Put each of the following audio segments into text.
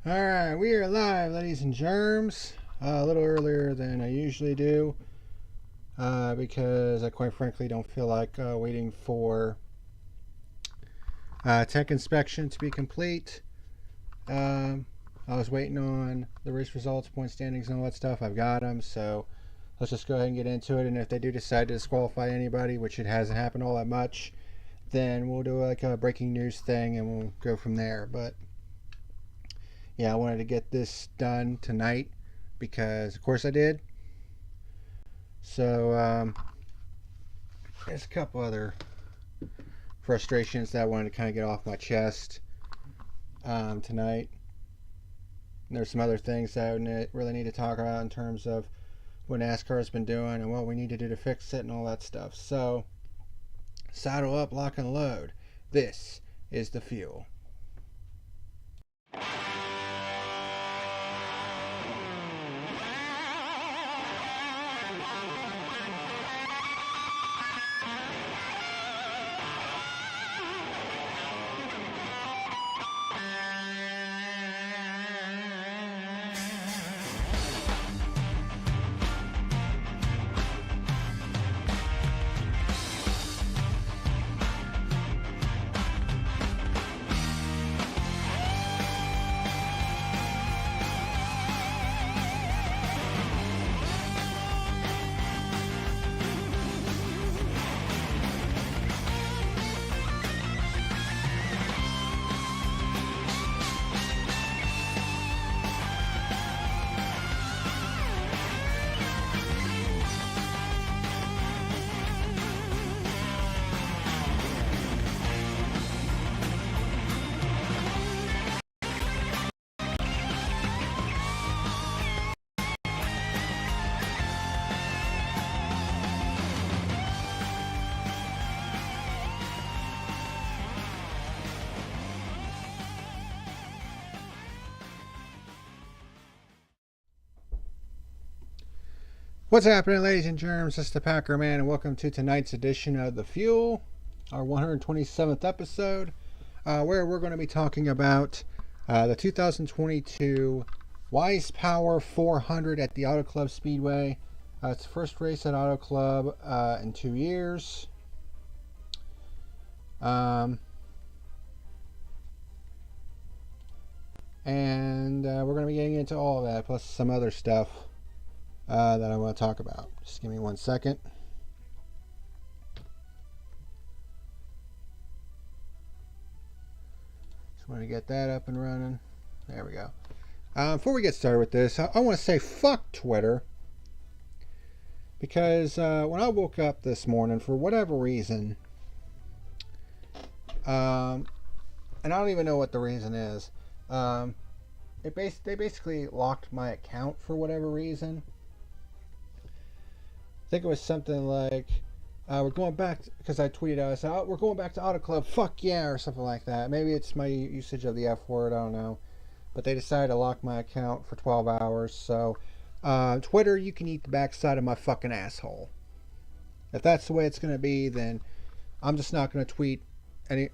Alright, we are live, ladies and germs. A little earlier than I usually do. Because I quite frankly don't feel like waiting for tech inspection to be complete. I was waiting on the race results, point standings, and all that stuff. I've got them, so let's just go ahead and get into it. And if they do decide to disqualify anybody, which it hasn't happened all that much, then we'll do like a breaking news thing and we'll go from there. But yeah, I wanted to get this done tonight because, of course, I did. So there's a couple other frustrations that I wanted to kind of get off my chest tonight. And there's some other things that I really need to talk about in terms of what NASCAR has been doing and what we need to do to fix it and all that stuff. So saddle up, lock and load. This is the fuel. What's happening, ladies and germs? This is the Packer Man, and welcome to tonight's edition of The Fuel, our 127th episode, where we're going to be talking about the 2022 Wise Power 400 at the Auto Club Speedway. It's the first race at Auto Club in 2 years. And we're going to be getting into all of that, plus some other stuff that I want to talk about. Just give me 1 second. Just want to get that up and running. There we go. Before we get started with this, I want to say fuck Twitter. Because when I woke up this morning, for whatever reason, and I don't even know what the reason is, they basically locked my account for whatever reason. I think it was something like, we're going back, because I tweeted out, I said, we're going back to Auto Club, fuck yeah, or something like that. Maybe it's my usage of the F word, I don't know. But they decided to lock my account for 12 hours, so Twitter, you can eat the backside of my fucking asshole. If that's the way it's going to be, then I'm just not going to tweet on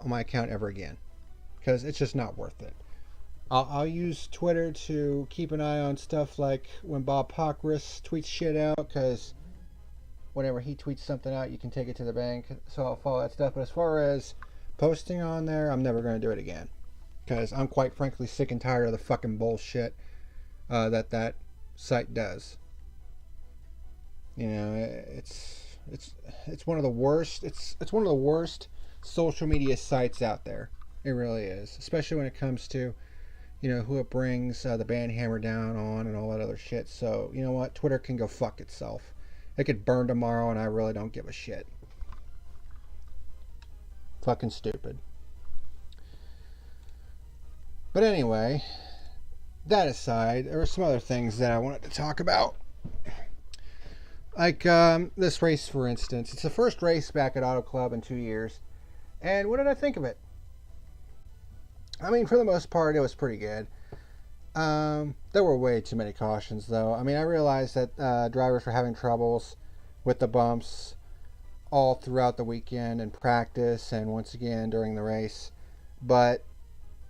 my account ever again. Because it's just not worth it. I'll use Twitter to keep an eye on stuff like when Bob Pockris tweets shit out, because whenever he tweets something out, you can take it to the bank. So I'll follow that stuff. But as far as posting on there, I'm never going to do it again, because I'm quite frankly sick and tired of the fucking bullshit that site does. You know, it's one of the worst. It's one of the worst social media sites out there. It really is, especially when it comes to, you know, who it brings the band hammer down on and all that other shit. So, you know what? Twitter can go fuck itself. It could burn tomorrow and I really don't give a shit. Fucking stupid. But anyway, that aside, there were some other things that I wanted to talk about. Like this race, for instance. It's the first race back at Auto Club in 2 years. And what did I think of it? I mean, for the most part, it was pretty good. There were way too many cautions, though. I mean, I realized that drivers were having troubles with the bumps all throughout the weekend and practice and once again during the race. But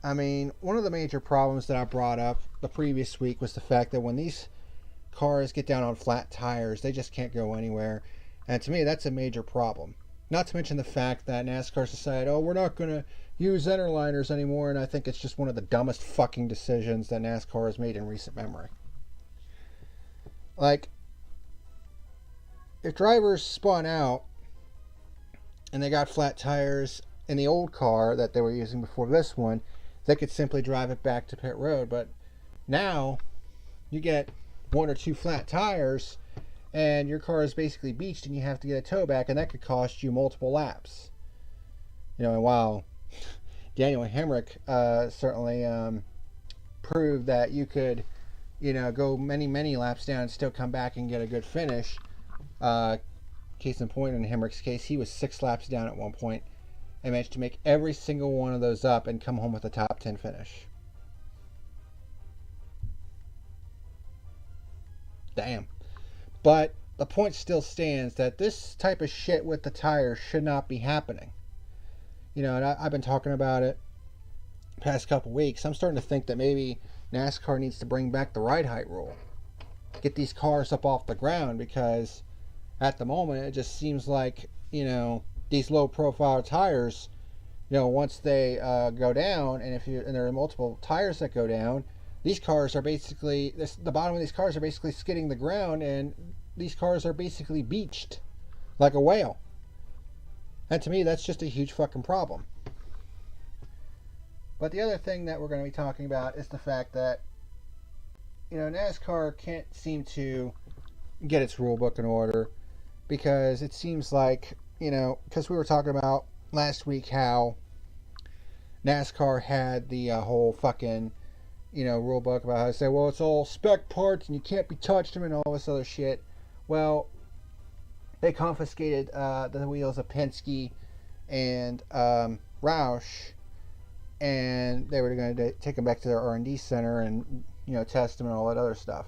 I mean, one of the major problems that I brought up the previous week was the fact that when these cars get down on flat tires, they just can't go anywhere. And to me, that's a major problem. Not to mention the fact that NASCAR's decided, oh, we're not going to use interliners anymore, and I think it's just one of the dumbest fucking decisions that NASCAR has made in recent memory. Like, if drivers spun out and they got flat tires in the old car that they were using before this one, they could simply drive it back to pit road. But now you get one or two flat tires and your car is basically beached and you have to get a tow back, and that could cost you multiple laps. And while Daniel Hemrick certainly proved that you could go many laps down and still come back and get a good finish, case in point, in Hemrick's case, he was 6 laps down at one point and managed to make every single one of those up and come home with a top 10 finish. Damn. But the point still stands that this type of shit with the tires should not be happening. And I've been talking about it the past couple weeks. I'm starting to think that maybe NASCAR needs to bring back the ride height rule. Get these cars up off the ground, because at the moment it just seems like, these low profile tires, once they go down, and there are multiple tires that go down, these cars are basically, the bottom of these cars are basically skidding the ground, and these cars are basically beached like a whale. And to me, that's just a huge fucking problem. But the other thing that we're going to be talking about is the fact that, NASCAR can't seem to get its rule book in order, because it seems like, because we were talking about last week how NASCAR had the whole fucking, rule book about how they say, well, it's all spec parts and you can't be touched them and all this other shit. Well, they confiscated the wheels of Penske and Roush, and they were going to take them back to their R&D center and test them and all that other stuff.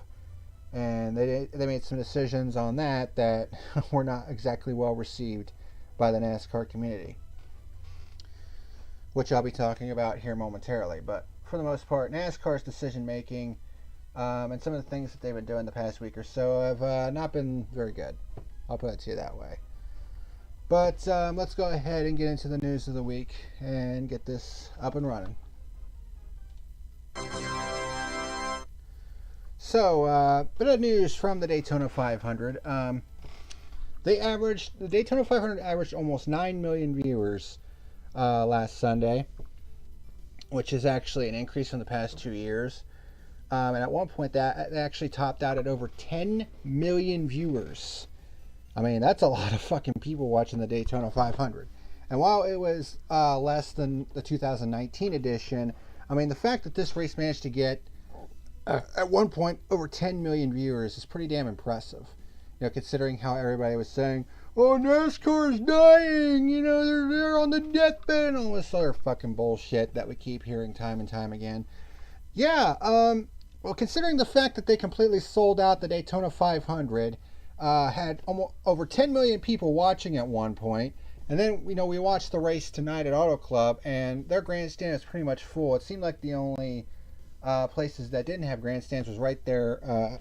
And they made some decisions on that were not exactly well received by the NASCAR community, which I'll be talking about here momentarily. But for the most part, NASCAR's decision making and some of the things that they've been doing the past week or so have not been very good. I'll put it to you that way. But let's go ahead and get into the news of the week and get this up and running. So, bit of news from the Daytona 500. The Daytona 500 averaged almost 9 million viewers last Sunday, which is actually an increase from the past 2 years. And at one point, that actually topped out at over 10 million viewers. I mean, that's a lot of fucking people watching the Daytona 500. And while it was less than the 2019 edition, I mean, the fact that this race managed to get, at one point, over 10 million viewers is pretty damn impressive. Considering how everybody was saying, oh, NASCAR is dying, they're on the deathbed, and all this other fucking bullshit that we keep hearing time and time again. Yeah, well, considering the fact that they completely sold out the Daytona 500, had almost over 10 million people watching at one point, and then, we watched the race tonight at Auto Club, and their grandstand is pretty much full. It seemed like the only places that didn't have grandstands was right there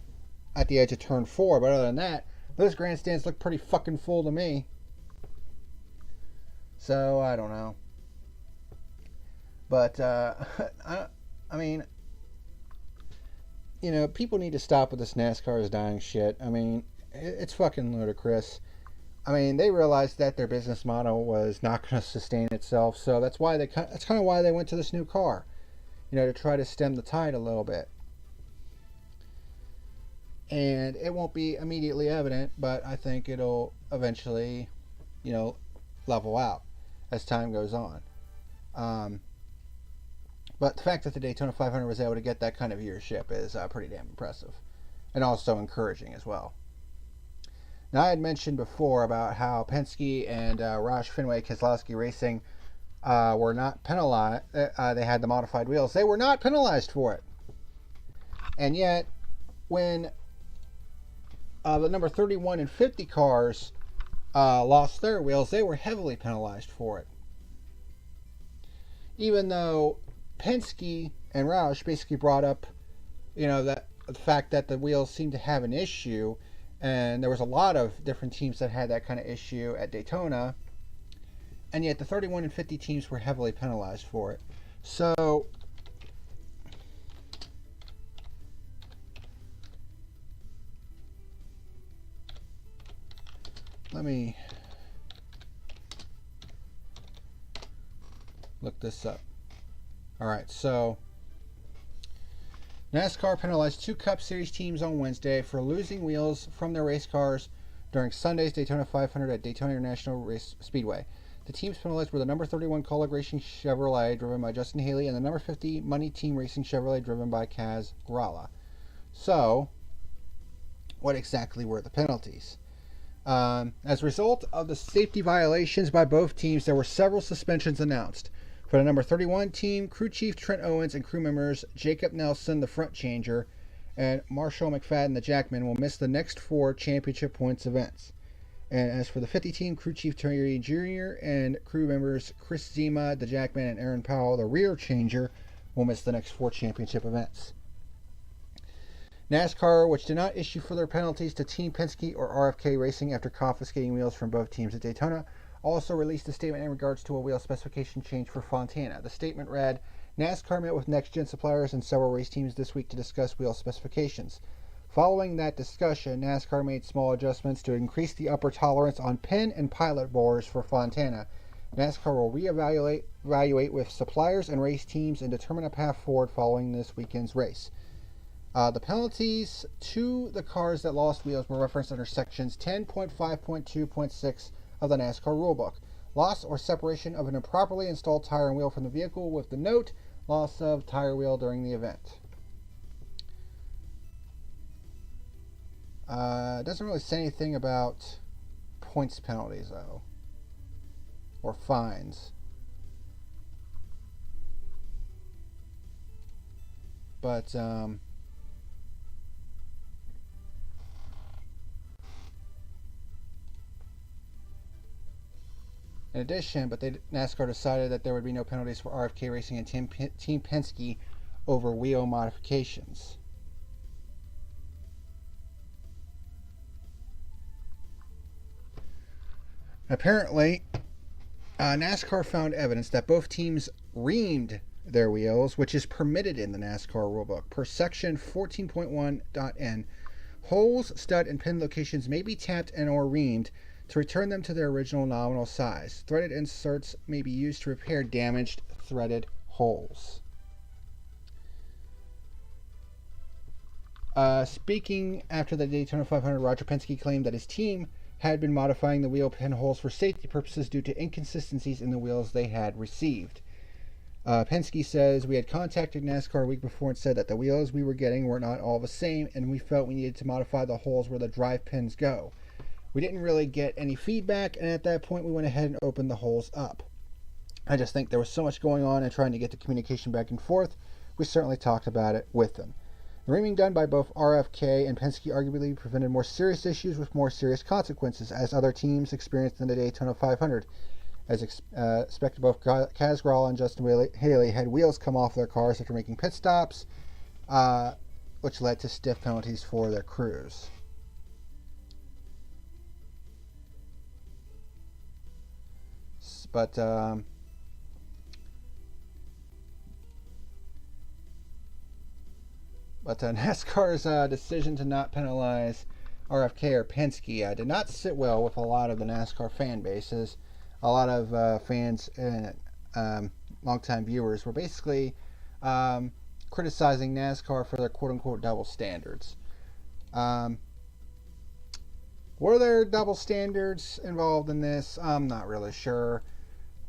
at the edge of turn 4, but other than that, those grandstands look pretty fucking full to me. So, I don't know. But, I mean, people need to stop with this NASCAR is dying shit. I mean, it's fucking ludicrous. I mean, they realized that their business model was not going to sustain itself, so that's kind of why they went to this new car, to try to stem the tide a little bit. And it won't be immediately evident, but I think it'll eventually, level out as time goes on. But the fact that the Daytona 500 was able to get that kind of viewership is pretty damn impressive, and also encouraging as well. Now, I had mentioned before about how Penske and Roush Fenway Keselowski Racing were not penalized. They had the modified wheels. They were not penalized for it. And yet, when the number 31 and 50 cars lost their wheels, they were heavily penalized for it. Even though Penske and Roush basically brought up, that the fact that the wheels seemed to have an issue, and there was a lot of different teams that had that kind of issue at Daytona, and yet the 31 and 50 teams were heavily penalized for it. So let me look this up. All right, so NASCAR penalized 2 Cup Series teams on Wednesday for losing wheels from their race cars during Sunday's Daytona 500 at Daytona International Race Speedway. The teams penalized were the number 31 Kaulig Racing Chevrolet, driven by Justin Haley, and the number 50 Money Team Racing Chevrolet, driven by Kaz Grala. So, what exactly were the penalties? As a result of the safety violations by both teams, there were several suspensions announced. For the number 31 team, crew chief Trent Owens and crew members Jacob Nelson, the front changer, and Marshall McFadden, the jackman, will miss the next 4 championship points events. And as for the 50 team, crew chief Terry Jr. and crew members Chris Zima, the jackman, and Aaron Powell, the rear changer, will miss the next 4 championship events. NASCAR, which did not issue further penalties to Team Penske or RFK Racing after confiscating wheels from both teams at Daytona, also released a statement in regards to a wheel specification change for Fontana. The statement read, NASCAR met with next-gen suppliers and several race teams this week to discuss wheel specifications. Following that discussion, NASCAR made small adjustments to increase the upper tolerance on pin and pilot bores for Fontana. NASCAR will reevaluate with suppliers and race teams and determine a path forward following this weekend's race. The penalties to the cars that lost wheels were referenced under sections 10.5.2.6 of the NASCAR rulebook. Loss or separation of an improperly installed tire and wheel from the vehicle with the note, loss of tire wheel during the event. It doesn't really say anything about points penalties, though, or fines. But, in addition, NASCAR decided that there would be no penalties for RFK Racing and Team Penske over wheel modifications. Apparently, NASCAR found evidence that both teams reamed their wheels, which is permitted in the NASCAR rulebook. Per section 14.1.n, holes, stud, and pin locations may be tapped and or reamed to return them to their original nominal size. Threaded inserts may be used to repair damaged threaded holes. Speaking after the Daytona 500, Roger Penske claimed that his team had been modifying the wheel pin holes for safety purposes due to inconsistencies in the wheels they had received. Penske says, we had contacted NASCAR a week before and said that the wheels we were getting were not all the same, and we felt we needed to modify the holes where the drive pins go. We didn't really get any feedback, and at that point we went ahead and opened the holes up. I just think there was so much going on and trying to get the communication back and forth, we certainly talked about it with them. The reaming done by both RFK and Penske arguably prevented more serious issues with more serious consequences, as other teams experienced in the Daytona 500. As expected, both Kaz Grala and Justin Haley had wheels come off their cars after making pit stops, which led to stiff penalties for their crews. But NASCAR's decision to not penalize RFK or Penske did not sit well with a lot of the NASCAR fan bases. A lot of fans and longtime viewers were basically criticizing NASCAR for their quote-unquote double standards. Were there double standards involved in this? I'm not really sure.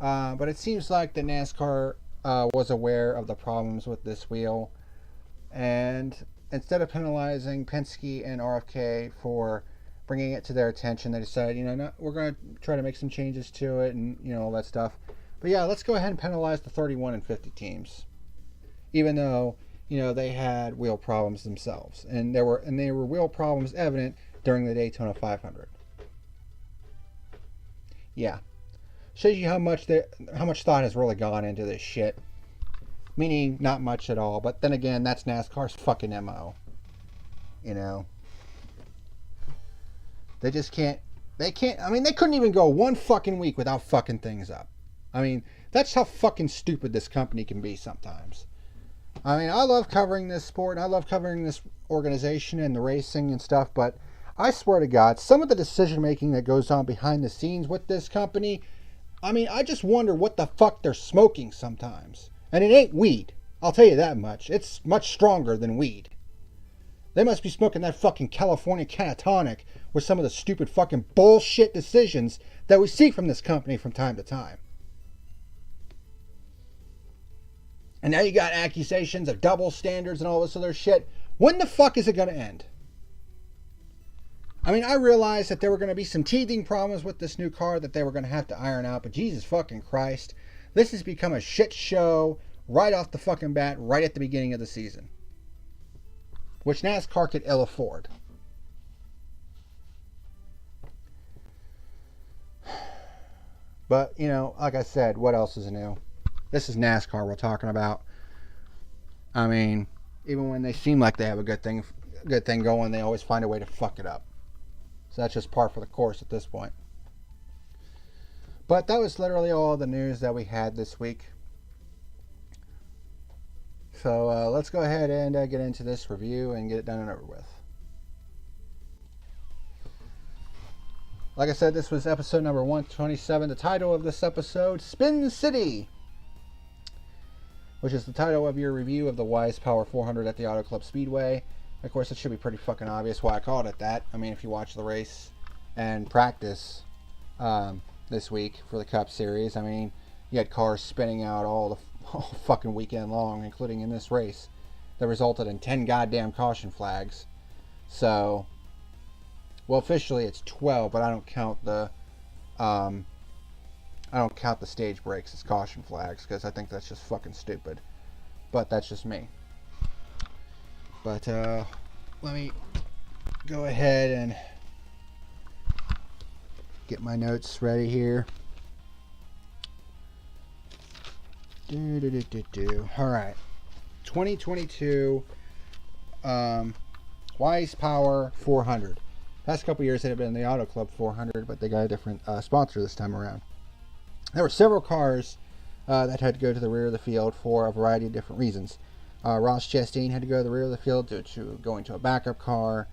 But it seems like the NASCAR was aware of the problems with this wheel. And instead of penalizing Penske and RFK for bringing it to their attention, they decided, we're going to try to make some changes to it and, all that stuff. But yeah, let's go ahead and penalize the 31 and 50 teams. Even though, they had wheel problems themselves. And there were wheel problems evident during the Daytona 500. Yeah. Shows you how much thought has really gone into this shit. meaning not much at all. But then again, that's NASCAR's fucking MO. You know, they just can't. They can't. I mean, they couldn't even go one fucking week without fucking things up. I mean, that's how fucking stupid this company can be sometimes. I mean, I love covering this sport, and I love covering this organization and the racing and stuff, but I swear to God, some of the decision making that goes on behind the scenes with this company, I mean, I just wonder what the fuck they're smoking sometimes. And it ain't weed. I'll tell you that much. It's much stronger than weed. They must be smoking that fucking California catatonic with some of the stupid fucking bullshit decisions that we see from this company from time to time. And now you got accusations of double standards and all this other shit. When the fuck is it going to end? I mean, I realized that there were going to be some teething problems with this new car that they were going to have to iron out, but Jesus fucking Christ, this has become a shit show right off the fucking bat, right at the beginning of the season. Which NASCAR could ill afford. But, you know, like I said, what else is new? This is NASCAR we're talking about. I mean, even when they seem like they have a good thing going, they always find a way to fuck it up. So that's just par for the course at this point. But that was literally all the news that we had this week. So let's go ahead and get into this review and get it done and over with. Like I said, this was episode number 127. The title of this episode, Spin City, which is the title of your review of the Wise Power 400 at the Auto Club Speedway. Of course, it should be pretty fucking obvious why I called it that. I mean, if you watch the race and practice this week for the Cup Series, I mean, you had cars spinning out all fucking weekend long, including in this race, that resulted in 10 goddamn caution flags. So, well, officially it's 12, but I don't count the stage breaks as caution flags because I think that's just fucking stupid. But that's just me. But let me go ahead and get my notes ready here. Alright. 2022 Wise Power 400. Past couple years it had been the Auto Club 400, but they got a different sponsor this time around. There were several cars that had to go to the rear of the field for a variety of different reasons. Ross Chastain had to go to the rear of the field due to going to a backup car.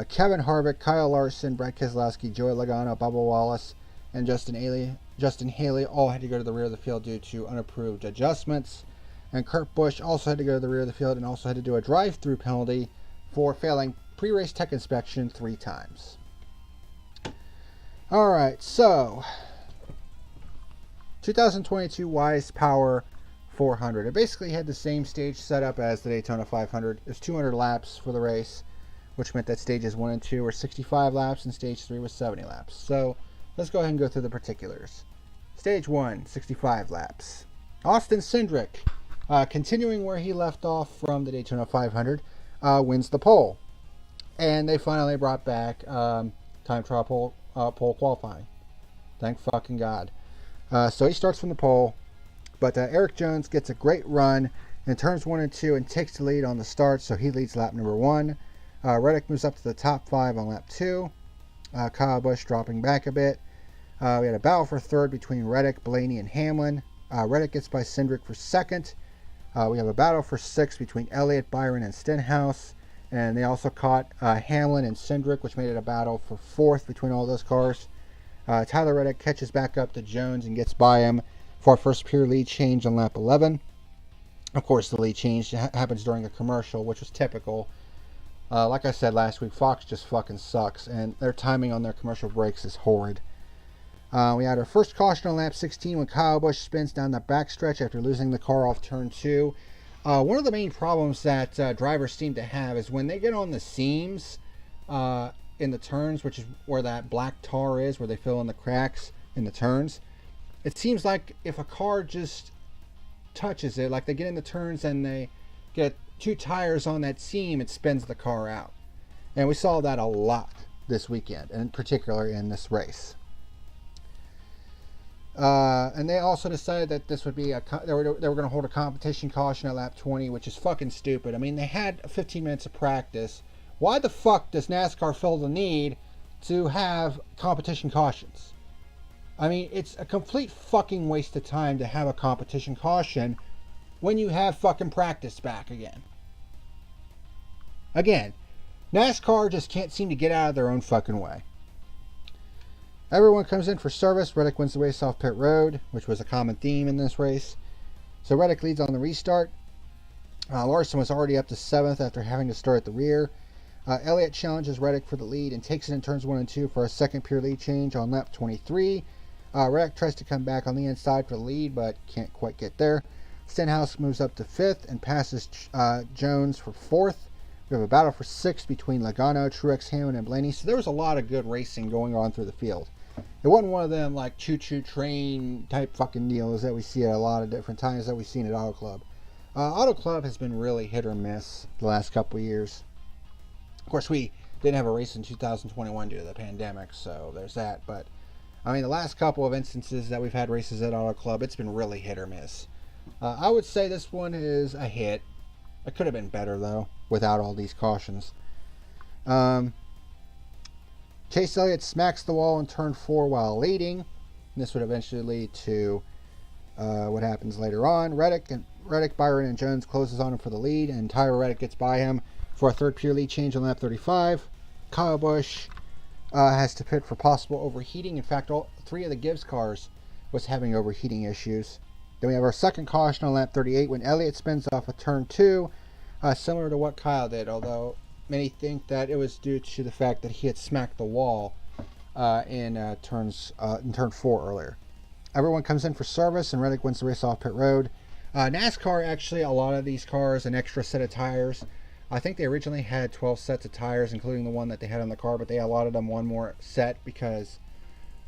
Kevin Harvick, Kyle Larson, Brad Keselowski, Joey Logano, Bubba Wallace, and Justin Haley all had to go to the rear of the field due to unapproved adjustments. And Kurt Busch also had to go to the rear of the field and also had to do a drive-through penalty for failing pre-race tech inspection 3 times. Alright, so 2022 Wise Power 400. It basically had the same stage setup as the Daytona 500. There's 200 laps for the race, which meant that stages 1 and 2 were 65 laps and stage 3 was 70 laps. So let's go ahead and go through the particulars. Stage 1, 65 laps. Austin Cindric, continuing where he left off from the Daytona 500, wins the pole. And they finally brought back time trial pole qualifying. Thank fucking God. So he starts from the pole, but Eric Jones gets a great run in turns 1 and 2 and takes the lead on the start, so he leads lap number 1. Reddick moves up to the top 5 on lap 2. Kyle Busch dropping back a bit. We had a battle for third between Reddick, Blaney, and Hamlin. Reddick gets by Cindric for second. We have a battle for 6th between Elliott, Byron, and Stenhouse. And they also caught Hamlin and Cindric, which made it a battle for 4th between all those cars. Tyler Reddick catches back up to Jones and gets by him for our first pure lead change on lap 11. Of course, the lead change happens during a commercial, which was typical. Like I said last week, Fox just fucking sucks, and their timing on their commercial breaks is horrid. We had our first caution on lap 16 when Kyle Busch spins down the backstretch after losing the car off turn 2. One of the main problems that drivers seem to have is when they get on the seams in the turns, which is where that black tar is, where they fill in the cracks in the turns. It seems like if a car just touches it, like they get in the turns and they get 2 tires on that seam, it spins the car out. And we saw that a lot this weekend, and in particular in this race. And they also decided that this would be they were going to hold a competition caution at lap 20, which is fucking stupid. I mean, they had 15 minutes of practice. Why the fuck does NASCAR feel the need to have competition cautions? I mean, it's a complete fucking waste of time to have a competition caution when you have fucking practice back again. Again, NASCAR just can't seem to get out of their own fucking way. Everyone comes in for service. Reddick wins the race off pit road, which was a common theme in this race. So Reddick leads on the restart. Larson was already up to 7th after having to start at the rear. Elliott challenges Reddick for the lead and takes it in turns 1 and 2 for a second pure lead change on lap 23. Reddick tries to come back on the inside for the lead, but can't quite get there. Stenhouse moves up to 5th and passes Jones for 4th. We have a battle for 6th between Logano, Truex, Hamlin, and Blaney. So there was a lot of good racing going on through the field. It wasn't one of them like choo-choo train type fucking deals that we see at a lot of different times that we've seen at Auto Club. Auto Club has been really hit or miss the last couple of years. Of course, we didn't have a race in 2021 due to the pandemic, so there's that. But, I mean, the last couple of instances that we've had races at Auto Club, it's been really hit or miss. I would say this one is a hit. It could have been better, though, without all these cautions. Chase Elliott smacks the wall in turn 4 while leading. This would eventually lead to what happens later on. Reddick, Byron, and Jones closes on him for the lead, and Tyler Reddick gets by him for a third pure lead change on lap 35. Kyle Busch has to pit for possible overheating. In fact, all 3 of the Gibbs cars was having overheating issues. Then we have our second caution on lap 38 when Elliott spins off of turn 2, similar to what Kyle did, although many think that it was due to the fact that he had smacked the wall in turn 4 earlier. Everyone comes in for service, and Reddick wins the race off pit road. NASCAR actually allotted these cars an extra set of tires. I think they originally had 12 sets of tires, including the one that they had on the car, but they allotted them one more set because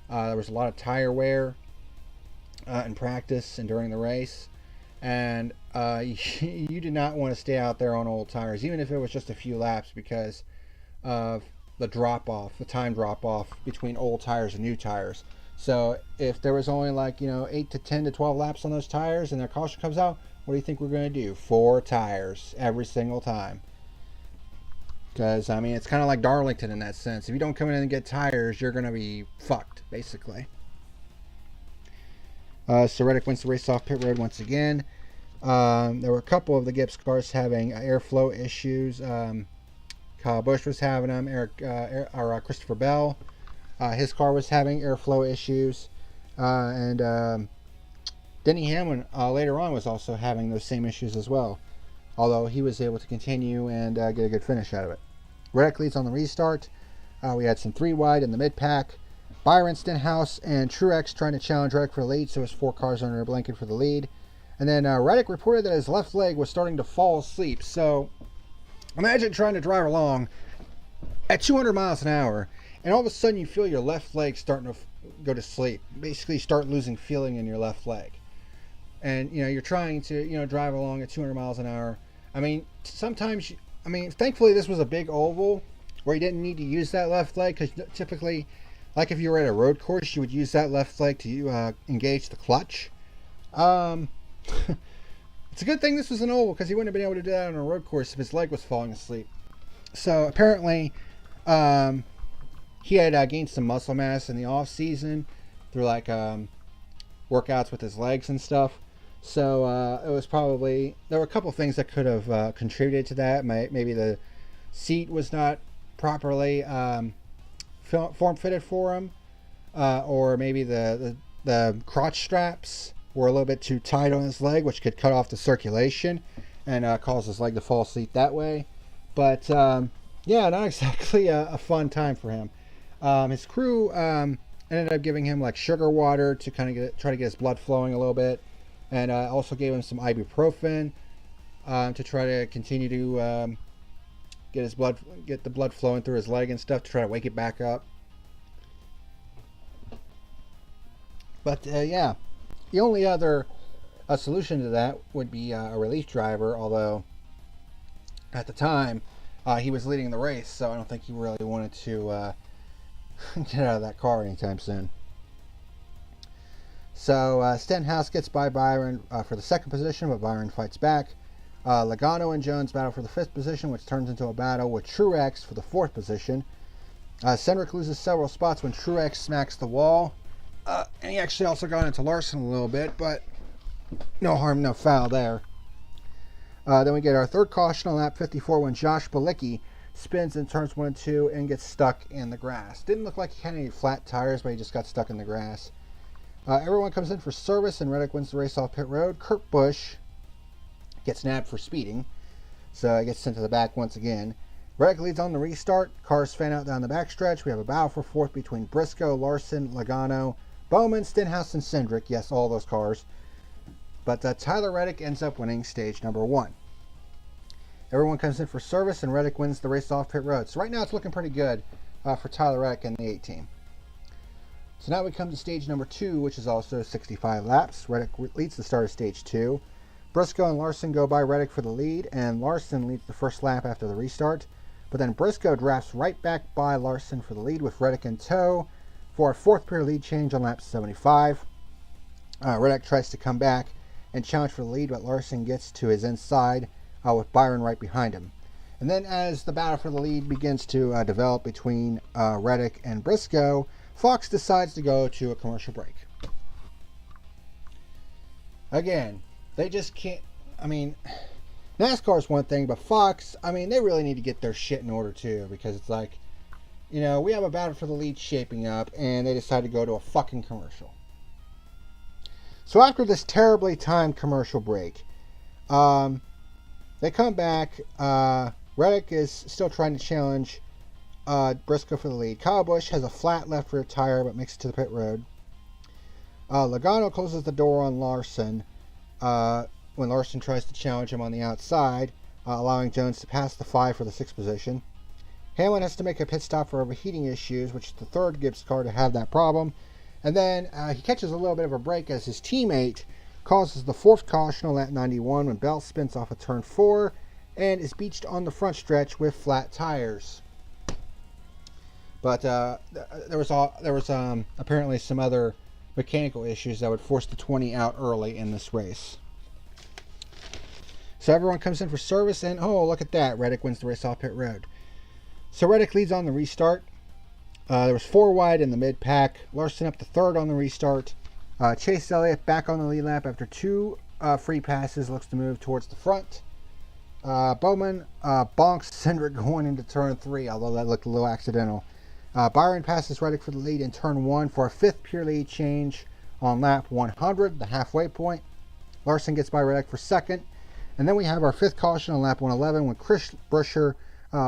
there was a lot of tire wear in practice and during the race. And you did not want to stay out there on old tires, even if it was just a few laps, because of the time drop off between old tires and new tires. So if there was only 8 to 10 to 12 laps on those tires and their caution comes out, what do you think we're going to do? 4 tires every single time. Because, I mean, it's kind of like Darlington in that sense. If you don't come in and get tires, you're going to be fucked, basically. So Reddick wins the race off pit road once again. There were a couple of the Gibbs cars having airflow issues. Kyle Busch was having them. Christopher Bell, his car was having airflow issues. And Denny Hamlin later on was also having those same issues as well, although he was able to continue and get a good finish out of it. Reddick leads on the restart. We had some 3 wide in the mid-pack. Byron, Stenhouse, and Truex trying to challenge Reddick for the lead, so it was 4 cars under a blanket for the lead. And then Reddick reported that his left leg was starting to fall asleep. So imagine trying to drive along at 200 miles an hour, and all of a sudden you feel your left leg starting to go to sleep. Basically start losing feeling in your left leg. And, you're trying to, drive along at 200 miles an hour. I mean, sometimes, thankfully this was a big oval where you didn't need to use that left leg, because typically, like if you were at a road course, you would use that left leg to engage the clutch. It's a good thing this was an oval, because he wouldn't have been able to do that on a road course if his leg was falling asleep. So apparently, he had gained some muscle mass in the off season through workouts with his legs and stuff. So it was probably, there were a couple things that could have contributed to that. Maybe the seat was not properly form fitted for him, or maybe the crotch straps were a little bit too tight on his leg, which could cut off the circulation and cause his leg to fall asleep that way. But yeah, not exactly a fun time for him. His crew ended up giving him sugar water to kind of try to get his blood flowing a little bit, and also gave him some ibuprofen to try to continue to get the blood flowing through his leg and stuff, to try to wake it back up. But yeah, the only other solution to that would be a relief driver, although at the time he was leading the race, so I don't think he really wanted to get out of that car anytime soon. So Stenhouse gets by Byron for the second position, but Byron fights back. Logano and Jones battle for the fifth position, which turns into a battle with Truex for the fourth position. Cindric loses several spots when Truex smacks the wall. And he actually also got into Larson a little bit, but no harm, no foul there. Then we get our third caution on lap 54 when Josh Bilicki spins in turns 1 and 2 and gets stuck in the grass. Didn't look like he had any flat tires, but he just got stuck in the grass. Everyone comes in for service, and Reddick wins the race off pit road. Kurt Busch gets nabbed for speeding, so he gets sent to the back once again. Reddick leads on the restart. Cars fan out down the backstretch. We have a battle for fourth between Briscoe, Larson, Logano, Bowman, Stenhouse, and Cindric. Yes, all those cars. But Tyler Reddick ends up winning stage number 1. Everyone comes in for service, and Reddick wins the race off pit road. So right now it's looking pretty good for Tyler Reddick and the 8 team. So now we come to stage number 2, which is also 65 laps. Reddick leads the start of stage 2. Briscoe and Larson go by Reddick for the lead, and Larson leads the first lap after the restart. But then Briscoe drafts right back by Larson for the lead with Reddick in tow for a fourth period lead change on lap 75. Reddick tries to come back and challenge for the lead, but Larson gets to his inside with Byron right behind him. And then as the battle for the lead begins to develop between Reddick and Briscoe, Fox decides to go to a commercial break. Again, they just can't, I mean, NASCAR is one thing, but Fox, I mean, they really need to get their shit in order too, because it's like, you know, we have a battle for the lead shaping up, and they decide to go to a fucking commercial. So after this terribly timed commercial break, they come back. Reddick is still trying to challenge Briscoe for the lead. Kyle Busch has a flat left rear tire, but makes it to the pit road. Logano closes the door on Larson when Larson tries to challenge him on the outside, allowing Jones to pass the 5 for the 6th position. Hamlin has to make a pit stop for overheating issues, which is the third Gibbs car to have that problem. And then he catches a little bit of a break as his teammate causes the 4th caution on lap 91 when Bell spins off of turn 4 and is beached on the front stretch with flat tires. But there was apparently some other mechanical issues that would force the 20 out early in this race. So everyone comes in for service, and oh, look at that, Reddick wins the race off pit road. So Reddick leads on the restart. There was 4 wide in the mid-pack. Larson up to 3rd on the restart. Chase Elliott back on the lead lap after 2 free passes, looks to move towards the front. Bowman bonks Cindric going into turn 3, although that looked a little accidental. Byron passes Reddick for the lead in turn 1 for a 5th pure lead change on lap 100, the halfway point. Larson gets by Reddick for 2nd. And then we have our 5th caution on lap 111 when Chris Buescher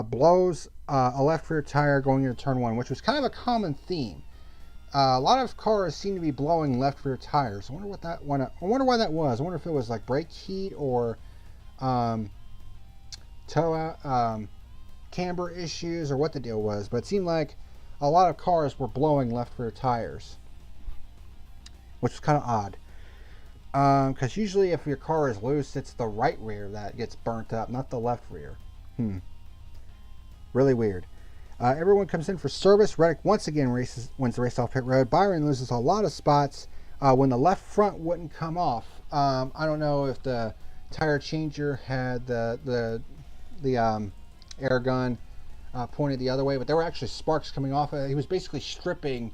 blows a left rear tire going into turn 1, which was kind of a common theme. A lot of cars seem to be blowing left rear tires. I wonder why that was. I wonder if it was like brake heat or camber issues or what the deal was. But it seemed like a lot of cars were blowing left rear tires, which was kind of odd. Because usually if your car is loose, it's the right rear that gets burnt up, not the left rear. Really weird. Everyone comes in for service. Reddick once again wins the race off pit road. Byron loses a lot of spots when the left front wouldn't come off. I don't know if the tire changer had the air gun pointed the other way, but there were actually sparks coming off. He was basically stripping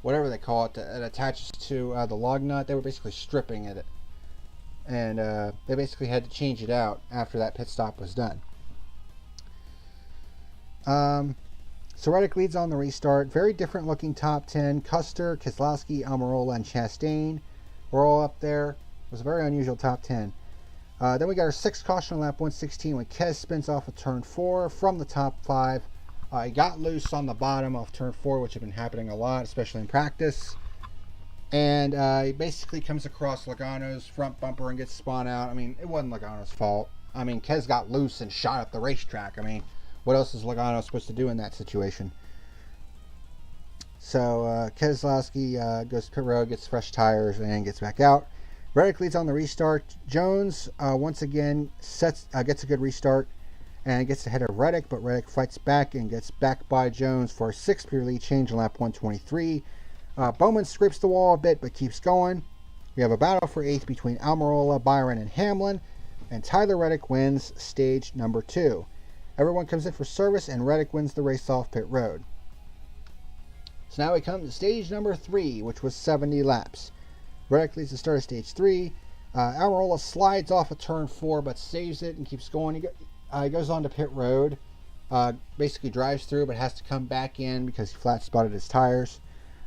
whatever they call it that attaches to the lug nut. They were basically stripping it, and they basically had to change it out after that pit stop was done. So Reddick leads on the restart. Very different looking top 10. Custer, Keselowski, Almirola, and Chastain were all up there. It was a very unusual top 10. Then we got our 6th caution on lap 116 when Kes spins off of turn 4 from the top 5. He got loose on the bottom of turn 4, which had been happening a lot, especially in practice. And he basically comes across Logano's front bumper and gets spun out. I mean, it wasn't Logano's fault. I mean, Kes got loose and shot up the racetrack. I mean, what else is Logano supposed to do in that situation? So Keselowski goes to pit road, gets fresh tires, and gets back out. Reddick leads on the restart. Jones once again gets a good restart and gets ahead of Reddick, but Reddick fights back and gets back by Jones for a 6th pure lead change on lap 123. Bowman scrapes the wall a bit but keeps going. We have a battle for 8th between Almirola, Byron, and Hamlin, and Tyler Reddick wins stage number 2. Everyone comes in for service, and Reddick wins the race off pit road. So now we come to stage number 3, which was 70 laps. Reddick leads the start of stage 3. Almirola slides off of turn 4 but saves it and keeps going. He goes on to pit road, basically drives through but has to come back in because he flat spotted his tires.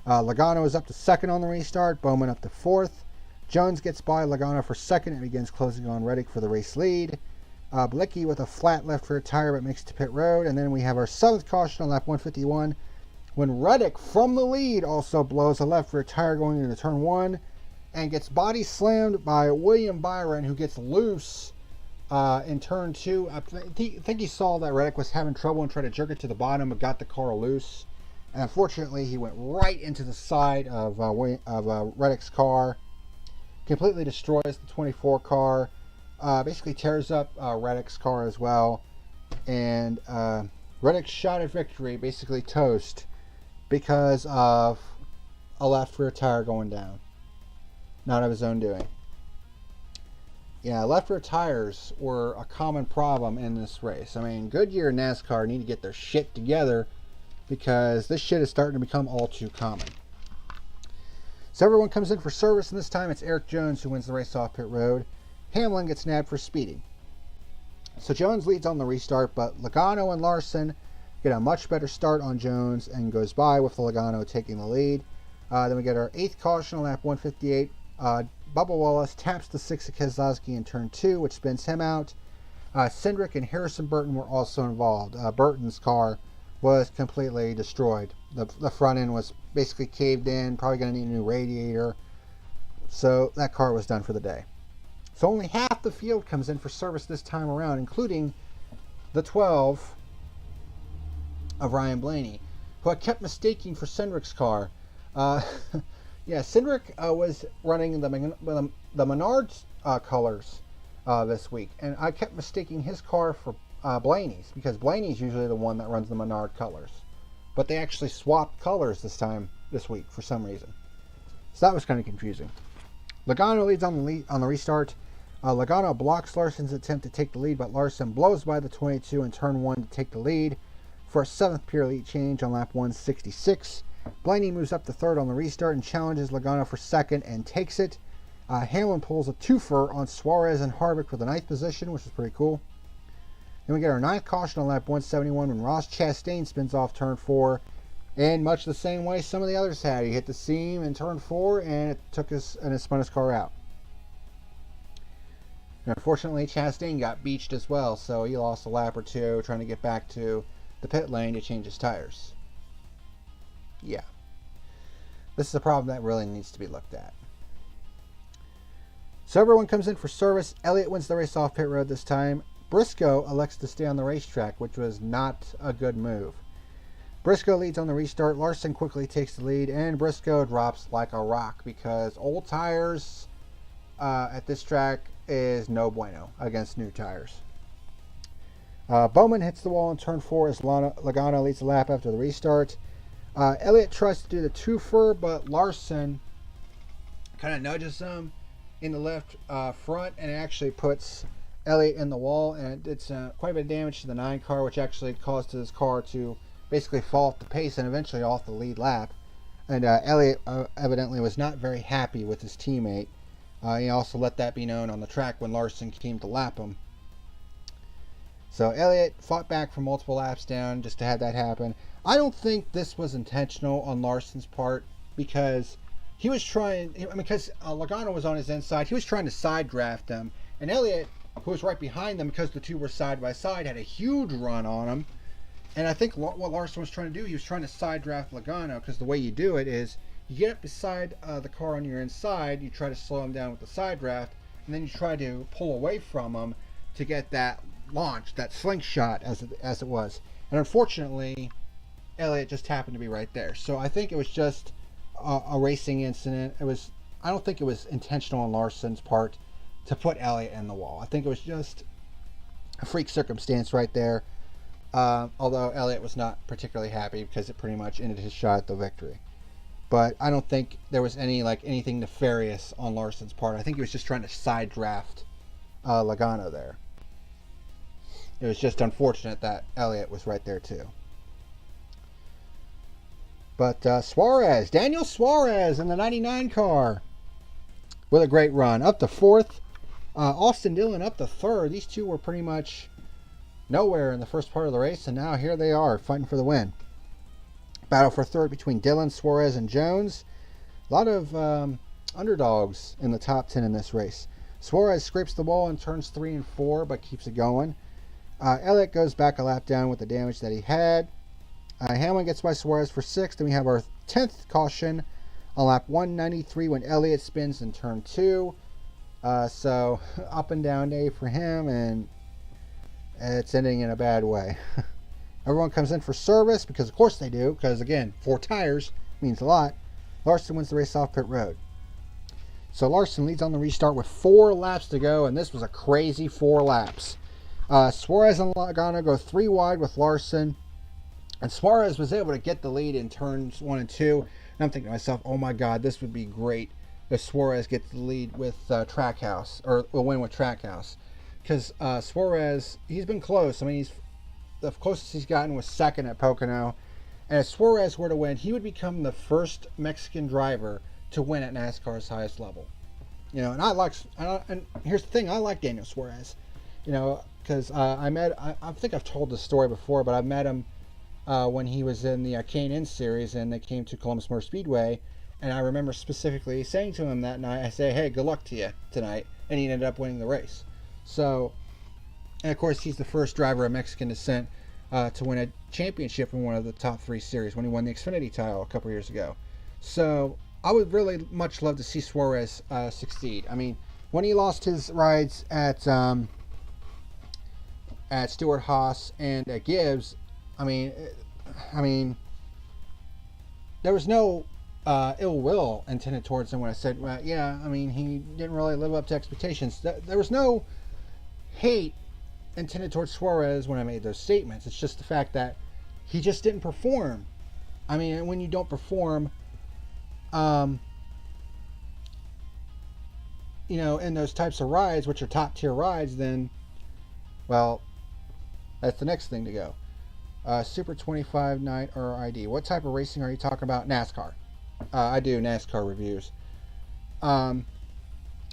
Logano is up to 2nd on the restart, Bowman up to 4th. Jones gets by Logano for 2nd and begins closing on Reddick for the race lead. Blicky with a flat left rear tire but makes it to pit road. And then we have our 7th caution on lap 151 when Reddick from the lead also blows a left rear tire going into turn 1 and gets body slammed by William Byron, who gets loose in turn 2. I think he saw that Reddick was having trouble and tried to jerk it to the bottom but got the car loose. And unfortunately, he went right into the side of Reddick's car. Completely destroys the 24 car, basically tears up Reddick's car as well, and Reddick's shot at victory basically toast because of a left rear tire going down, not of his own doing. Yeah, left rear tires were a common problem in this race. I mean, Goodyear and NASCAR need to get their shit together because this shit is starting to become all too common. So everyone comes in for service, and this time it's Eric Jones who wins the race off pit road. Hamlin gets nabbed for speeding. So Jones leads on the restart, but Logano and Larson get a much better start on Jones and goes by with Logano taking the lead. Then we get our 8th caution on lap 158. Bubba Wallace taps the 6 of Keselowski in turn 2, which spins him out. Cindric and Harrison Burton were also involved. Burton's car was completely destroyed. The front end was basically caved in, probably going to need a new radiator. So that car was done for the day. So only half the field comes in for service this time around, including the 12 of Ryan Blaney, who I kept mistaking for Cindric's car. Yeah, Cindric was running the Menards colors this week, and I kept mistaking his car for Blaney's, because Blaney's usually the one that runs the Menard colors. But they actually swapped colors this week for some reason. So that was kind of confusing. Logano leads on the restart. Logano blocks Larson's attempt to take the lead, but Larson blows by the 22 in turn 1 to take the lead for a 7th pure lead change on lap 166. Blaney moves up to 3rd on the restart and challenges Logano for 2nd and takes it. Hamlin pulls a twofer on Suarez and Harvick for the 9th position, which is pretty cool. Then we get our 9th caution on lap 171 when Ross Chastain spins off turn 4. And much the same way some of the others had. He hit the seam in turn 4 and it spun his car out. And unfortunately, Chastain got beached as well, so he lost a lap or two trying to get back to the pit lane to change his tires. Yeah. This is a problem that really needs to be looked at. So everyone comes in for service. Elliott wins the race off pit road this time. Briscoe elects to stay on the racetrack, which was not a good move. Briscoe leads on the restart. Larson quickly takes the lead, and Briscoe drops like a rock because old tires at this track is no bueno against new tires. Bowman hits the wall in turn 4 as Logano leads the lap after the restart. Elliott tries to do the twofer, but Larson kind of nudges him in the left front, and it actually puts Elliott in the wall, and it's quite a bit of damage to the 9 car, which actually caused his car to basically fall off the pace and eventually off the lead lap. And Elliott evidently was not very happy with his teammate. He also let that be known on the track when Larson came to lap him. So Elliott fought back for multiple laps down just to have that happen. I don't think this was intentional on Larson's part because he was trying, because Logano was on his inside, he was trying to side draft him. And Elliott, who was right behind them because the two were side by side, had a huge run on him. And I think what Larson was trying to do, he was trying to side draft Logano, because the way you do it is you get up beside the car on your inside, you try to slow him down with the side draft, and then you try to pull away from him to get that launch, that slingshot as it was. And unfortunately, Elliott just happened to be right there. So I think it was just a racing incident. I don't think it was intentional on Larson's part to put Elliott in the wall. I think it was just a freak circumstance right there. Although Elliott was not particularly happy because it pretty much ended his shot at the victory. But I don't think there was anything nefarious on Larson's part. I think he was just trying to side draft Logano there. It was just unfortunate that Elliott was right there too. But Suarez, Daniel Suarez in the 99 car with a great run. Up to 4th. Austin Dillon up to 3rd. These two were pretty much nowhere in the first part of the race, and now here they are fighting for the win. Battle for 3rd between Dillon, Suarez, and Jones. A lot of underdogs in the top 10 in this race. Suarez scrapes the wall in turns 3 and 4, but keeps it going. Elliott goes back a lap down with the damage that he had. Hamlin gets by Suarez for 6th, and we have our 10th caution on lap 193 when Elliott spins in turn 2. So up and down day for him, and it's ending in a bad way. Everyone comes in for service, because of course they do, because again, 4 tires means a lot. Larson wins the race off pit road. So Larson leads on the restart with 4 laps to go, and this was a crazy 4 laps. Suarez and Logano go 3 wide with Larson, and Suarez was able to get the lead in turns 1 and 2. And I'm thinking to myself, oh my god, this would be great if Suarez gets the lead with Trackhouse, or will win with Trackhouse. Because Suarez, he's been close. I mean, the closest he's gotten was 2nd at Pocono. And if Suarez were to win, he would become the first Mexican driver to win at NASCAR's highest level. You know, and here's the thing, I like Daniel Suarez. You know, because I think I've told this story before, but I met him when he was in the K&N series, and they came to Columbus Motor Speedway. And I remember specifically saying to him that night, I say, hey, good luck to you tonight. And he ended up winning the race. So, and of course, he's the first driver of Mexican descent to win a championship in one of the top 3 series when he won the Xfinity title a couple years ago. So, I would really much love to see Suarez succeed. I mean, when he lost his rides at Stewart-Haas and at Gibbs, I mean, there was no ill will intended towards him when I said, well, yeah, I mean, he didn't really live up to expectations. There was no hate intended towards Suarez when I made those statements. It's just the fact that he just didn't perform. I mean, when you don't perform, you know, in those types of rides, which are top tier rides, then, well, that's the next thing to go. Super 25 night RID. What type of racing are you talking about? NASCAR. I do NASCAR reviews. And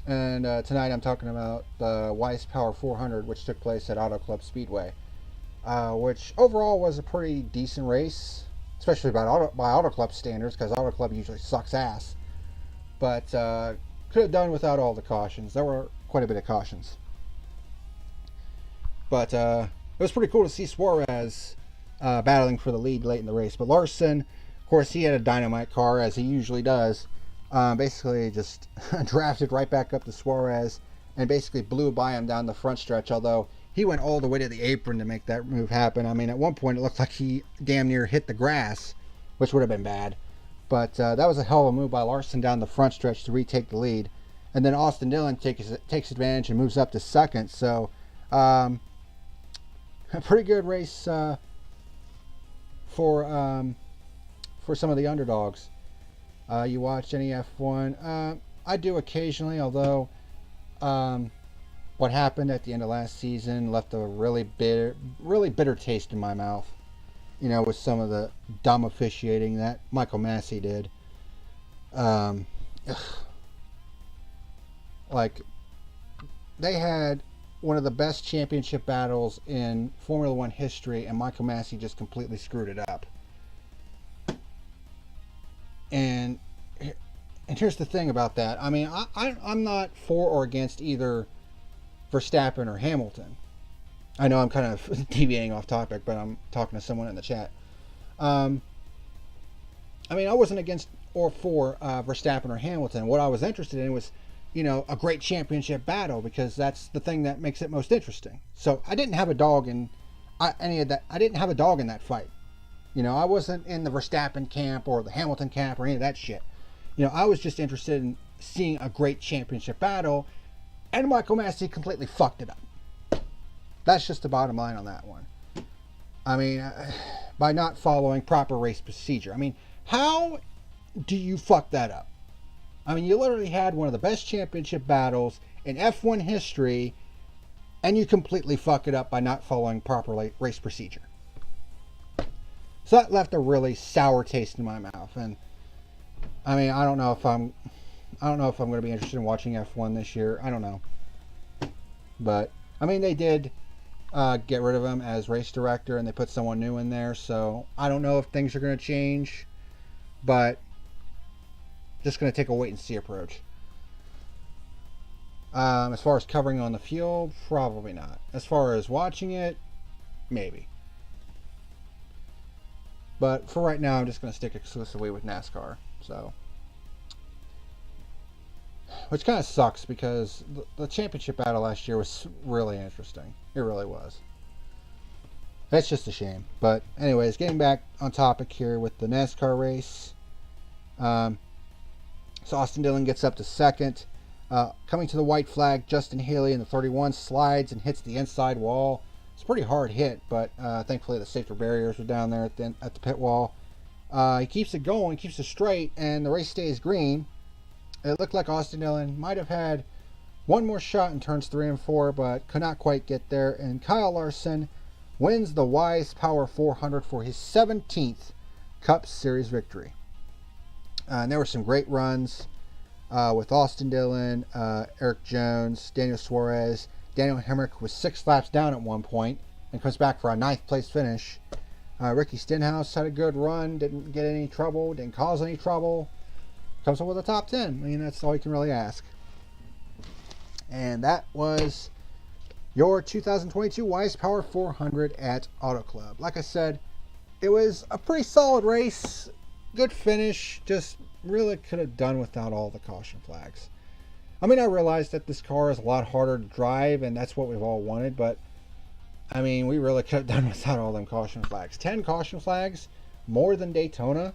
tonight I'm talking about the Weiss Power 400, which took place at Auto Club Speedway, which overall was a pretty decent race, especially by Auto Club standards, because Auto Club usually sucks ass. But could have done without all the cautions. There were quite a bit of cautions. But it was pretty cool to see Suarez battling for the lead late in the race. But Larson, of course, he had a dynamite car, as he usually does. Basically just drafted right back up to Suarez and basically blew by him down the front stretch, although he went all the way to the apron to make that move happen. I mean, at one point it looked like he damn near hit the grass, which would have been bad. But that was a hell of a move by Larson down the front stretch to retake the lead. And then Austin Dillon takes advantage and moves up to 2nd. So a pretty good race for some of the underdogs. You watch any F1? I do occasionally, although what happened at the end of last season left a really bitter taste in my mouth. You know, with some of the dumb officiating that Michael Massey did. Like, they had one of the best championship battles in Formula One history, and Michael Massey just completely screwed it up. And here's the thing about that. I mean, I'm not for or against either Verstappen or Hamilton. I know I'm kind of deviating off topic, but I'm talking to someone in the chat. I mean, I wasn't against or for Verstappen or Hamilton. What I was interested in was, you know, a great championship battle, because that's the thing that makes it most interesting. So I didn't have a dog in any of that. I didn't have a dog in that fight. You know, I wasn't in the Verstappen camp or the Hamilton camp or any of that shit. You know, I was just interested in seeing a great championship battle, and Michael Massey completely fucked it up. That's just the bottom line on that one. I mean, by not following proper race procedure. I mean, how do you fuck that up? I mean, you literally had one of the best championship battles in F1 history, and you completely fuck it up by not following proper race procedure. So that left a really sour taste in my mouth. And I mean, I don't know if I'm going to be interested in watching F1 this year. I don't know. But I mean, they did get rid of him as race director, and they put someone new in there. So I don't know if things are going to change, but just going to take a wait and see approach. As far as covering on the field, probably not. As far as watching it, maybe. But for right now, I'm just going to stick exclusively with NASCAR. So, which kind of sucks because the championship battle last year was really interesting. It really was. That's just a shame. But anyways, getting back on topic here with the NASCAR race. So Austin Dillon gets up to second. Coming to the white flag, Justin Haley in the 31 slides and hits the inside wall. It's a pretty hard hit, but thankfully the safety barriers were down there at the pit wall. He keeps it going, keeps it straight, and the race stays green. It looked like Austin Dillon might have had one more shot in turns 3 and 4, but could not quite get there. And Kyle Larson wins the Wise Power 400 for his 17th Cup Series victory. And there were some great runs with Austin Dillon, Eric Jones, Daniel Suarez. Daniel Hemrick was 6 laps down at one point and comes back for a 9th place finish. Ricky Stenhouse had a good run, didn't get any trouble, didn't cause any trouble. Comes up with a top 10. I mean, that's all you can really ask. And that was your 2022 Wise Power 400 at Auto Club. Like I said, it was a pretty solid race. Good finish. Just really could have done without all the caution flags. I mean, I realized that this car is a lot harder to drive, and that's what we've all wanted, but I mean, we really could have done without all them caution flags. 10 caution flags, more than Daytona?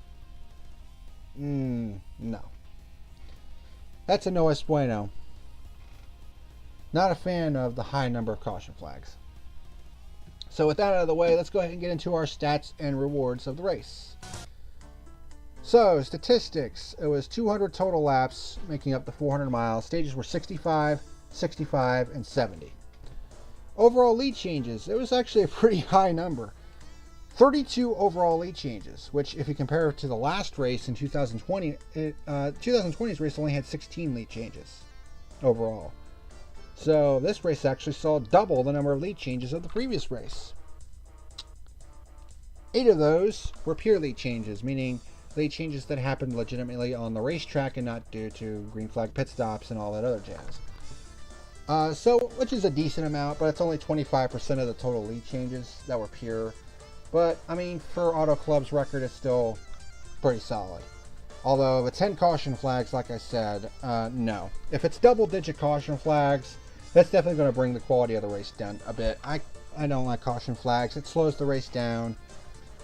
No. That's a no es bueno. Not a fan of the high number of caution flags. So with that out of the way, let's go ahead and get into our stats and rewards of the race. So, statistics. It was 200 total laps, making up the 400 miles. Stages were 65, 65, and 70. Overall lead changes. It was actually a pretty high number. 32 overall lead changes, which if you compare it to the last race in 2020, 2020's race only had 16 lead changes overall. So this race actually saw double the number of lead changes of the previous race. 8 of those were pure lead changes, meaning lead changes that happened legitimately on the racetrack and not due to green flag pit stops and all that other jazz. Which is a decent amount, but it's only 25% of the total lead changes that were pure. But, I mean, for Auto Club's record, it's still pretty solid. Although, the 10 caution flags, like I said, no. If it's double-digit caution flags, that's definitely going to bring the quality of the race down a bit. I don't like caution flags. It slows the race down.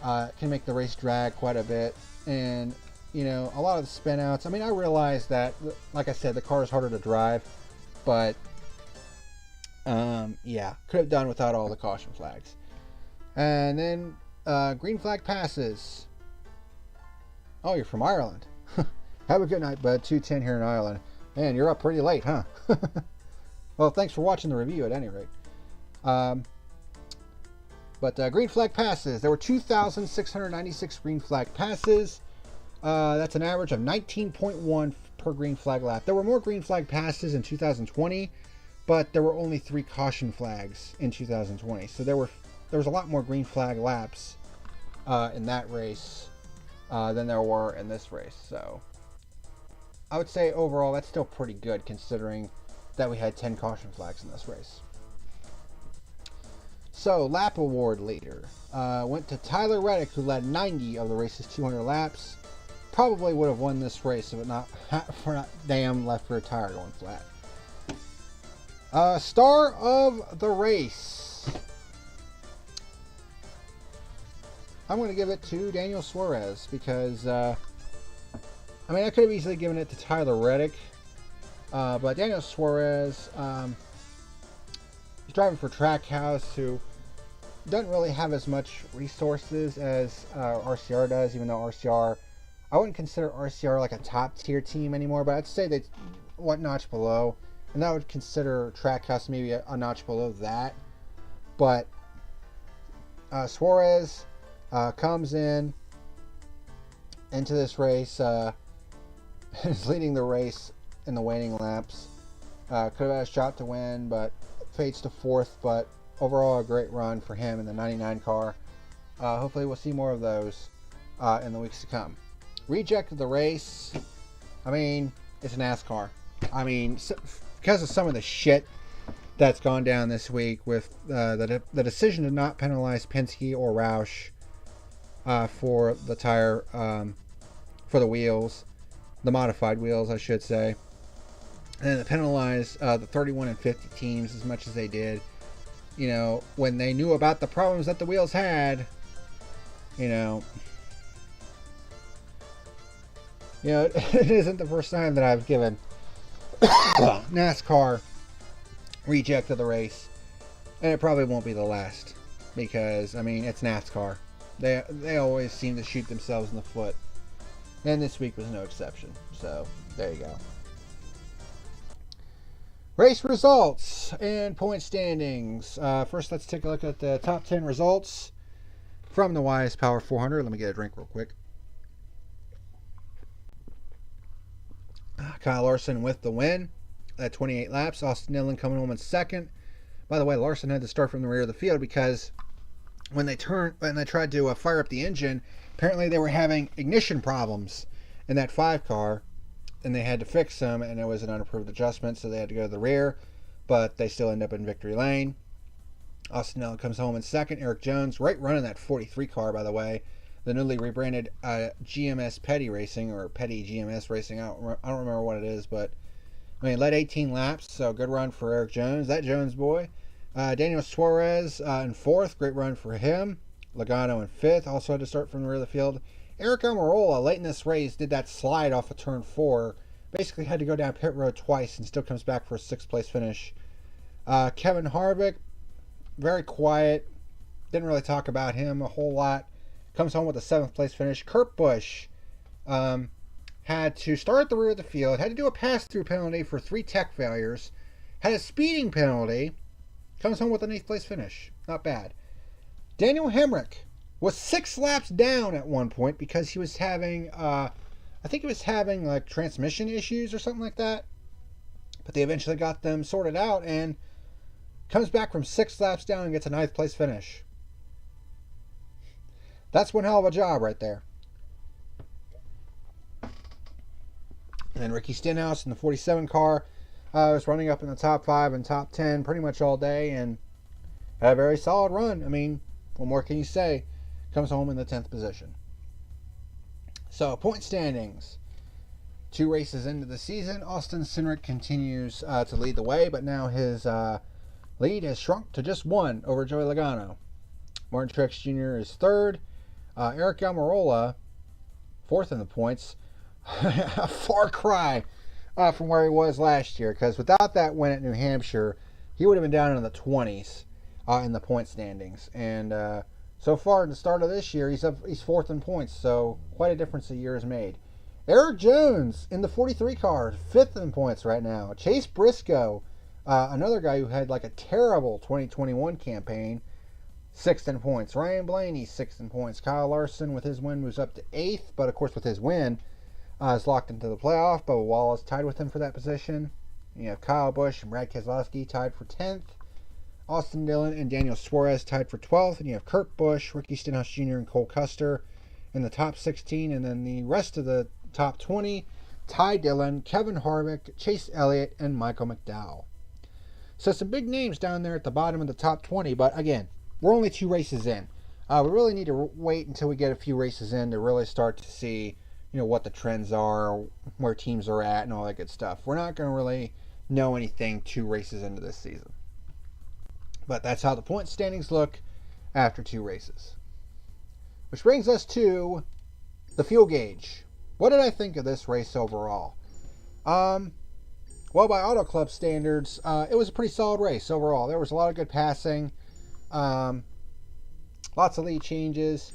It can make the race drag quite a bit. And, you know, a lot of the spin-outs. I mean, I realize that, like I said, the car is harder to drive. But, yeah, could have done without all the caution flags. And then, green flag passes. Oh, you're from Ireland. Have a good night, bud. 2:10 here in Ireland. Man, you're up pretty late, huh? Well, thanks for watching the review at any rate. Green flag passes. There were 2,696 green flag passes. That's an average of 19.1 per green flag lap. There were more green flag passes in 2020, but there were only 3 caution flags in 2020. So there was a lot more green flag laps in that race than there were in this race. So I would say overall that's still pretty good considering that we had 10 caution flags in this race. So lap award leader went to Tyler Reddick, who led 90 of the race's 200 laps. Probably would have won this race if it not for not damn left rear tire going flat. Star of the race. I'm going to give it to Daniel Suarez because, I mean, I could have easily given it to Tyler Reddick, but Daniel Suarez, he's driving for Trackhouse, who doesn't really have as much resources as RCR does, even though RCR, I wouldn't consider RCR like a top tier team anymore, but I'd say they one notch below, and I would consider Trackhouse maybe a notch below that. But Suarez comes into this race, is leading the race in the waning laps. Could have had a shot to win, but fades to fourth. But overall, a great run for him in the 99 car. Hopefully, we'll see more of those in the weeks to come. Reject of the race. I mean, it's NASCAR. I mean, because of some of the shit that's gone down this week with the decision to not penalize Penske or Roush for the tire, for the wheels, the modified wheels, I should say, and to penalize the 31 and 50 teams as much as they did, you know, when they knew about the problems that the wheels had, you know, it isn't the first time that I've given NASCAR reject of the race, and it probably won't be the last, because I mean, it's NASCAR. They always seem to shoot themselves in the foot, and this week was no exception. So there you go. Race results and point standings. First, let's take a look at the top 10 results from the Wise Power 400. Let me get a drink real quick. Kyle Larson with the win at 28 laps. Austin Dillon coming home in second. By the way, Larson had to start from the rear of the field because when they tried to fire up the engine, apparently they were having ignition problems in that 5 car, and they had to fix them, and it was an unapproved adjustment, so they had to go to the rear, but they still end up in victory lane. Austin Dillon comes home in second. Eric Jones, right running that 43 car, by the way, the newly rebranded GMS Petty Racing, or Petty GMS Racing. I don't remember what it is, but I mean, led 18 laps, so good run for Eric Jones, that Jones boy. Daniel Suarez in fourth, great run for him. Logano in fifth, also had to start from the rear of the field. Eric Almirola, late in this race, did that slide off of turn 4. Basically had to go down pit road twice and still comes back for a 6th place finish. Kevin Harvick, very quiet. Didn't really talk about him a whole lot. Comes home with a 7th place finish. Kurt Busch had to start at the rear of the field. Had to do a pass-through penalty for 3 tech failures. Had a speeding penalty. Comes home with an 8th place finish. Not bad. Daniel Hemrick was 6 laps down at one point because he was having, I think he was having like transmission issues or something like that. But they eventually got them sorted out and comes back from 6 laps down and gets a 9th place finish. That's one hell of a job right there. And then Ricky Stenhouse in the 47 car was running up in the top 5 and top 10 pretty much all day and had a very solid run. I mean, what more can you say? Comes home in the 10th position. So, point standings. 2 races into the season, Austin Cindric continues to lead the way, but now his lead has shrunk to just 1 over Joey Logano. Martin Truex Jr. is 3rd. Eric Almirola, 4th in the points. A far cry from where he was last year, because without that win at New Hampshire, he would have been down in the 20s in the point standings. And so far, at the start of this year, he's 4th in points, so quite a difference a year has made. Eric Jones in the 43 car, 5th in points right now. Chase Briscoe, another guy who had like a terrible 2021 campaign, 6th in points. Ryan Blaney, 6th in points. Kyle Larson with his win moves up to 8th, but of course with his win is locked into the playoff. Bubba Wallace tied with him for that position. You have Kyle Busch and Brad Keselowski tied for 10th. Austin Dillon and Daniel Suarez tied for 12th. And you have Kurt Busch, Ricky Stenhouse Jr., and Cole Custer in the top 16. And then the rest of the top 20, Ty Dillon, Kevin Harvick, Chase Elliott, and Michael McDowell. So some big names down there at the bottom of the top 20. But again, we're only 2 races in. We really need to wait until we get a few races in to really start to see, you know, what the trends are, where teams are at, and all that good stuff. We're not going to really know anything 2 races into this season. But that's how the point standings look after 2 races. Which brings us to the fuel gauge. What did I think of this race overall? Well, by Auto Club standards, it was a pretty solid race overall. There was a lot of good passing. Lots of lead changes.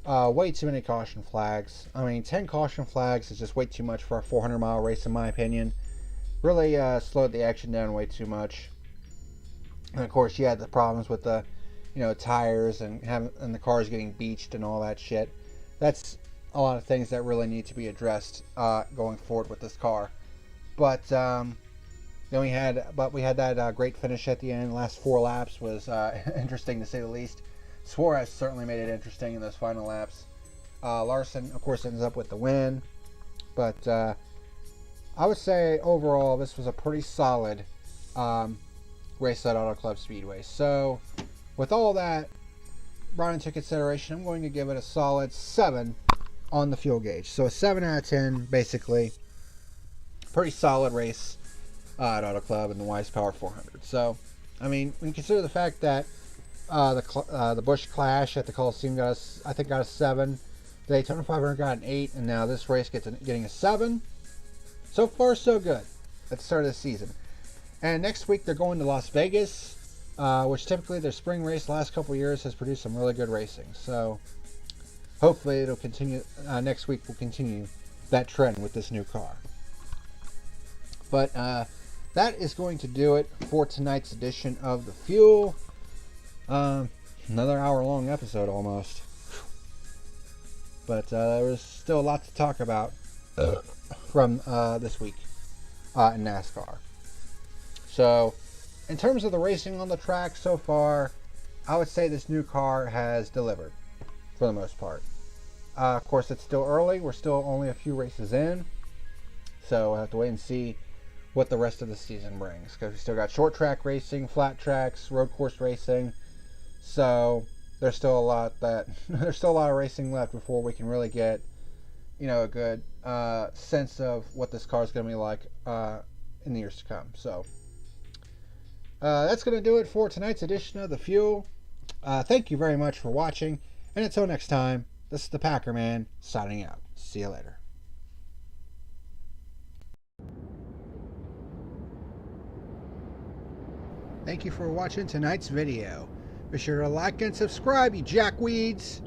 Way too many caution flags. I mean, 10 caution flags is just way too much for a 400-mile race, in my opinion. Really slowed the action down way too much. And of course, you had the problems with the, tires and the cars getting beached and all that shit. That's a lot of things that really need to be addressed going forward with this car. But then we had that great finish at the end. Last 4 laps was interesting to say the least. Suarez certainly made it interesting in those final laps. Larson, of course, ends up with the win. But I would say overall this was a pretty solid race at Auto Club Speedway. So with all that brought into consideration, I'm going to give it a solid 7 on the fuel gauge. So a 7 out of 10, basically. Pretty solid race at Auto Club in the Wise Power 400. So, I mean, when you consider the fact that the Busch Clash at the Coliseum got a 7, the Daytona 500 got an 8, and now this race getting a 7. So far, so good at the start of the season. And next week they're going to Las Vegas, which typically their spring race the last couple years has produced some really good racing. So hopefully it'll continue. Next week will continue that trend with this new car. But that is going to do it for tonight's edition of The Fuel. Another hour-long episode almost. But there was still a lot to talk about from this week in NASCAR. So, in terms of the racing on the track so far, I would say this new car has delivered for the most part. Of course, it's still early. We're still only a few races in. So, we'll have to wait and see what the rest of the season brings. Because we still got short track racing, flat tracks, road course racing. So, there's still a lot of racing left before we can really get, a good sense of what this car is going to be like in the years to come. So, that's going to do it for tonight's edition of The Fuel. Thank you very much for watching. And until next time, this is the Packer Man signing out. See you later. Thank you for watching tonight's video. Be sure to like and subscribe, you jackweeds.